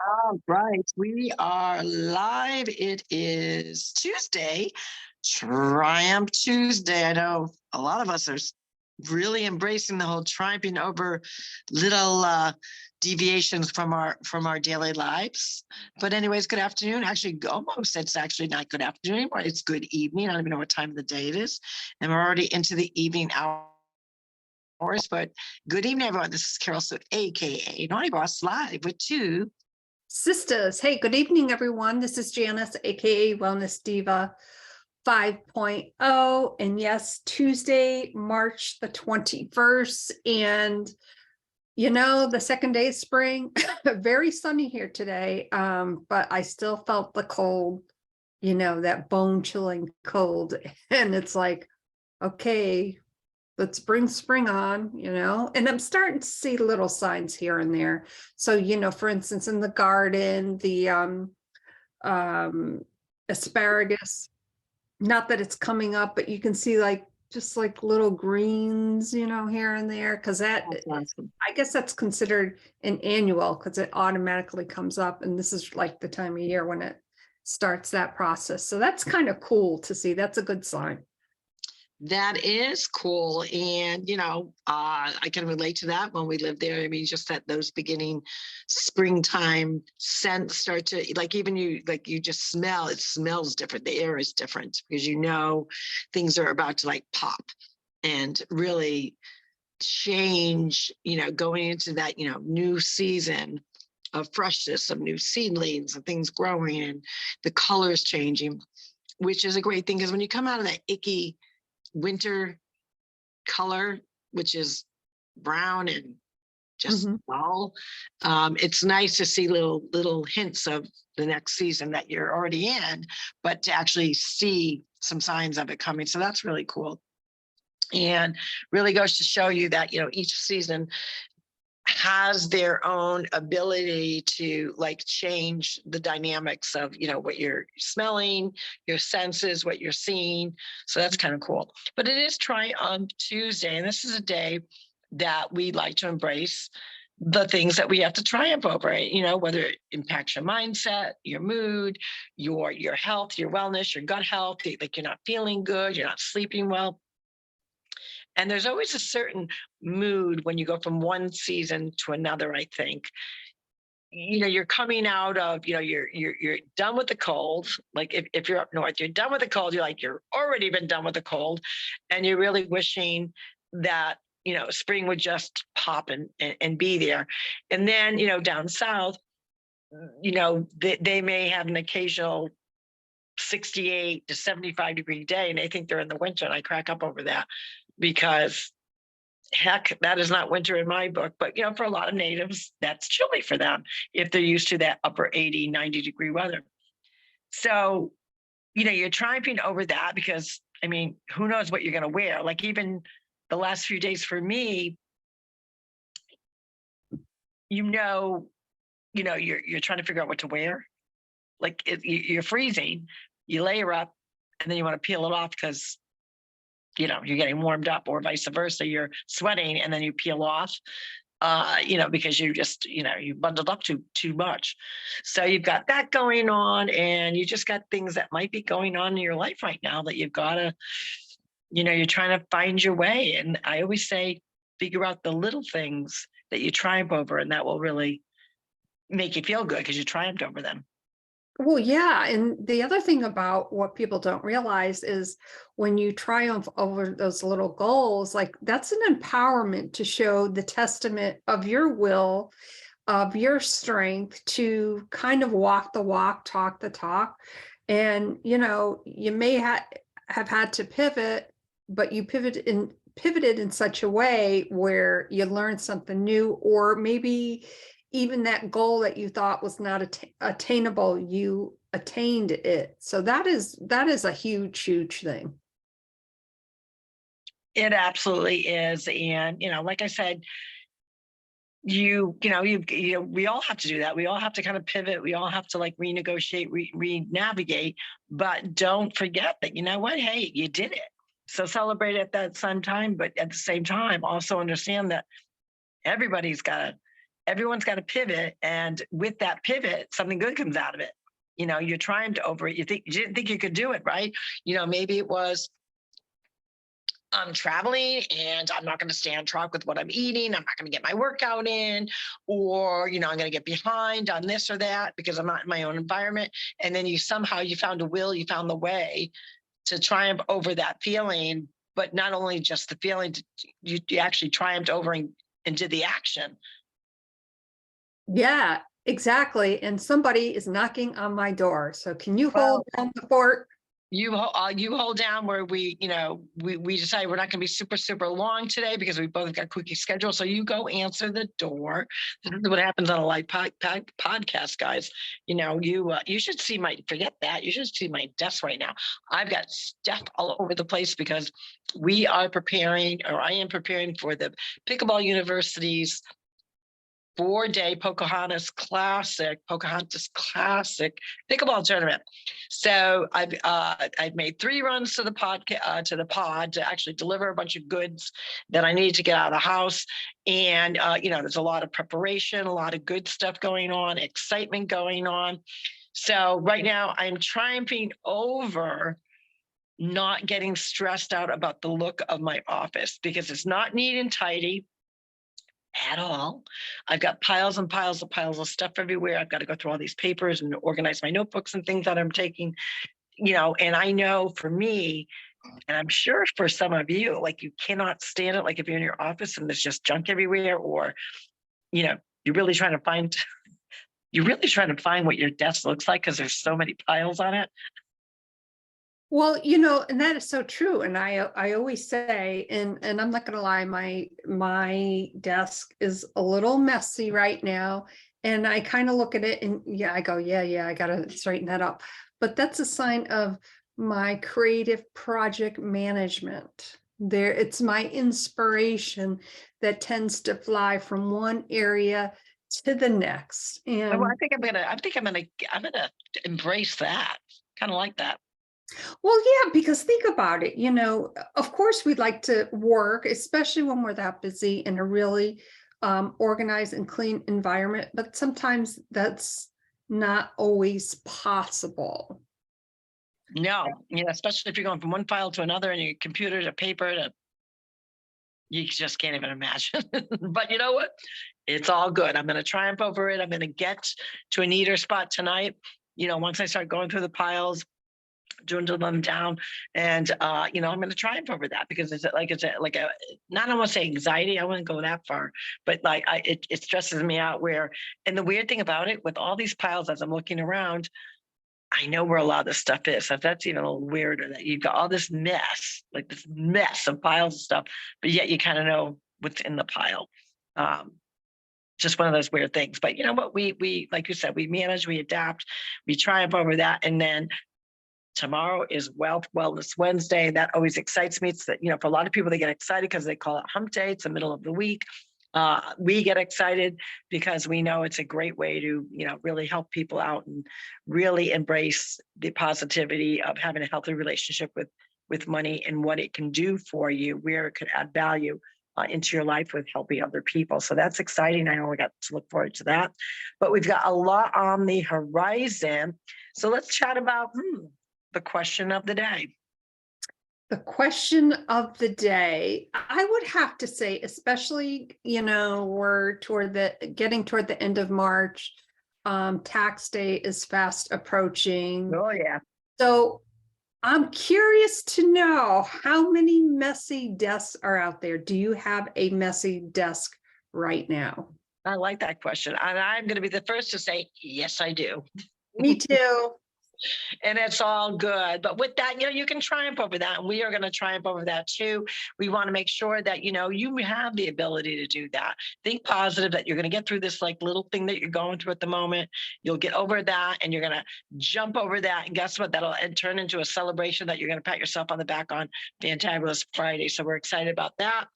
All right, we are live. It is Tuesday, Triumph Tuesday. I know a lot of us are really embracing the whole triumphing over little deviations from our daily lives. But anyways, good afternoon. Actually, almost it's actually not good afternoon anymore. It's good evening. I don't even know what time of the day it is, and we're already into the evening hours. But good evening, everyone. This is Carol Soot, aka Naughty Boss, live with two. Sisters. Hey, good evening, everyone. This is Janice, aka Wellness Diva 5.0. And yes, Tuesday, March the 21st. And you know, the second day of spring, very sunny here today. But I still felt the cold, you know, that bone chilling cold. And it's like, okay, let's bring spring on, you know, and I'm starting to see little signs here and there. So, you know, for instance, in the garden, the asparagus, not that it's coming up, but you can see like just like little greens, you know, here and there, because that, Awesome. I guess that's considered an annual because it automatically comes up. And this is like the time of year when it starts that process. So that's kind of cool to see. That's a good sign. That is cool. And, I can relate to that when we lived there. I mean, just that those beginning springtime scents start to, like, even you just smell, it smells different. The air is different because, things are about to like pop and really change, going into that, new season of freshness, of new seedlings and things growing and the colors changing, which is a great thing. Because when you come out of that icky winter color, which is brown and just dull, it's nice to see little hints of the next season that you're already in, but to actually see some signs of it coming. So that's really cool. And really goes to show you that, each season has their own ability to like change the dynamics of what you're smelling, your senses, what you're seeing. So that's kind of cool. But it is Triumph Tuesday, and this is a day that we like to embrace the things that we have to triumph over, whether it impacts your mindset, your mood, your health, your wellness, your gut health, like you're not feeling good, you're not sleeping well. And there's always a certain mood when you go from one season to another, I think. You're coming out of, you're done with the cold. Like if you're up north, you're done with the cold. You're already been done with the cold. And you're really wishing that, spring would just pop and be there. And then, down south, they may have an occasional 68 to 75 degree day and they think they're in the winter, and I crack up over that because heck, that is not winter in my book. But for a lot of natives, that's chilly for them if they're used to that upper 80, 90 degree weather. So you're triumphing over that because I mean, who knows what you're going to wear. Like even the last few days for me, you're trying to figure out what to wear. Like you're freezing, you layer up, and then you want to peel it off because you're getting warmed up, or vice versa. You're sweating and then you peel off, because you just, you bundled up too much. So you've got that going on, and you just got things that might be going on in your life right now that you've got to, you're trying to find your way. And I always say, figure out the little things that you triumph over, and that will really make you feel good because you triumphed over them. Well, yeah. And the other thing about what people don't realize is when you triumph over those little goals, like that's an empowerment to show the testament of your will, of your strength to kind of walk the walk, talk the talk. And, you may have had to pivot, but you pivoted in such a way where you learned something new, or maybe even that goal that you thought was not attainable, you attained it. So that is a huge thing. It absolutely is. And, like I said, we all have to do that. We all have to kind of pivot. We all have to like renegotiate, re-navigate, but don't forget that, hey, you did it. So celebrate at that same time, but at the same time, also understand that everybody's got to everyone's got to pivot. And with that pivot, something good comes out of it. You triumphed over it. You didn't think you could do it, right? Maybe it was, I'm traveling and I'm not going to stay on track with what I'm eating. I'm not going to get my workout in, or, I'm going to get behind on this or that because I'm not in my own environment. And then you found a will, you found the way to triumph over that feeling, but not only just the feeling, you actually triumphed over and did the action. Yeah, exactly. And somebody is knocking on my door. So can you hold down the fort? You hold down where we decided we're not going to be super, super long today because we both got quickie schedule. So you go answer the door. This is what happens on a live podcast, guys. You should see forget that. You should see my desk right now. I've got stuff all over the place because I am preparing for the Pickleball University's 4-day Pocahontas Classic pickleball tournament. So I've made 3 runs to the pod to actually deliver a bunch of goods that I need to get out of the house. And there's a lot of preparation, a lot of good stuff going on, excitement going on. So right now I'm triumphing over not getting stressed out about the look of my office because it's not neat and tidy at all. I've got piles and piles of stuff everywhere. I've got to go through all these papers and organize my notebooks and things that I'm taking, and I know for me, and I'm sure for some of you, like you cannot stand it. Like if you're in your office and there's just junk everywhere, or, you're really trying to find what your desk looks like because there's so many piles on it. Well, and that is so true. And I always say, and I'm not going to lie, my desk is a little messy right now. And I kind of look at it and I go, yeah, I got to straighten that up. But that's a sign of my creative project management. It's my inspiration that tends to fly from one area to the next. And Well, I think I'm gonna embrace that. Kind of like that. well, yeah, because think about it, of course we'd like to work, especially when we're that busy in a really organized and clean environment, but sometimes that's not always possible. No, especially if you're going from one file to another and your computer to paper you just can't even imagine. But you know what? It's all good. I'm going to triumph over it. I'm going to get to a neater spot tonight. Once I start going through the piles, doing them down, and I'm going to triumph over that because it's a not I want to say anxiety. I wouldn't go that far, but it stresses me out. And the weird thing about it, with all these piles, as I'm looking around, I know where a lot of this stuff is. So that's even a little weirder that you've got all this mess of piles of stuff, but yet you kind of know what's in the pile. Just one of those weird things. But you know what? We like you said, we manage, we adapt, we triumph over that, and then tomorrow is Wellness Wednesday. That always excites me. It's that, for a lot of people, they get excited because they call it hump day. It's the middle of the week. We get excited because we know it's a great way to, really help people out and really embrace the positivity of having a healthy relationship with money and what it can do for you, where it could add value into your life with helping other people. So that's exciting. I know we got to look forward to that, but we've got a lot on the horizon. So let's chat about the question of the day. The question of the day, I would have to say, especially, we're getting toward the end of March. Tax day is fast approaching. Oh, yeah. So I'm curious to know how many messy desks are out there. Do you have a messy desk right now? I like that question. And I'm going to be the first to say, yes, I do. Me too. And it's all good. But with that, you can triumph over that. And we are going to triumph over that too. We want to make sure that, you have the ability to do that. Think positive that you're going to get through this little thing that you're going through at the moment. You'll get over that and you're going to jump over that. And guess what? That'll turn into a celebration that you're going to pat yourself on the back on Fantabulous Friday. So we're excited about that.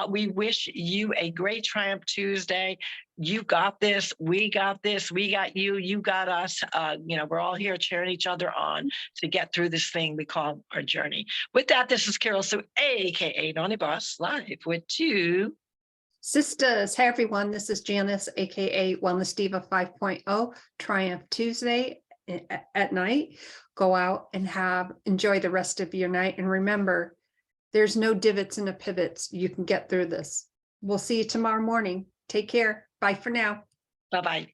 We wish you a great Triumph Tuesday. You got this. We got this. We got you. You got us. We're all here cheering each other on to get through this thing we call our journey. With that, this is Carol Sue, aka Noni Boss, live with two Sistas. Hey everyone, this is Janice, aka Wellness Diva 5.0, Triumph Tuesday at night. Go out and enjoy the rest of your night. And remember, there's no divots in the pivots. You can get through this. We'll see you tomorrow morning. Take care. Bye for now. Bye-bye.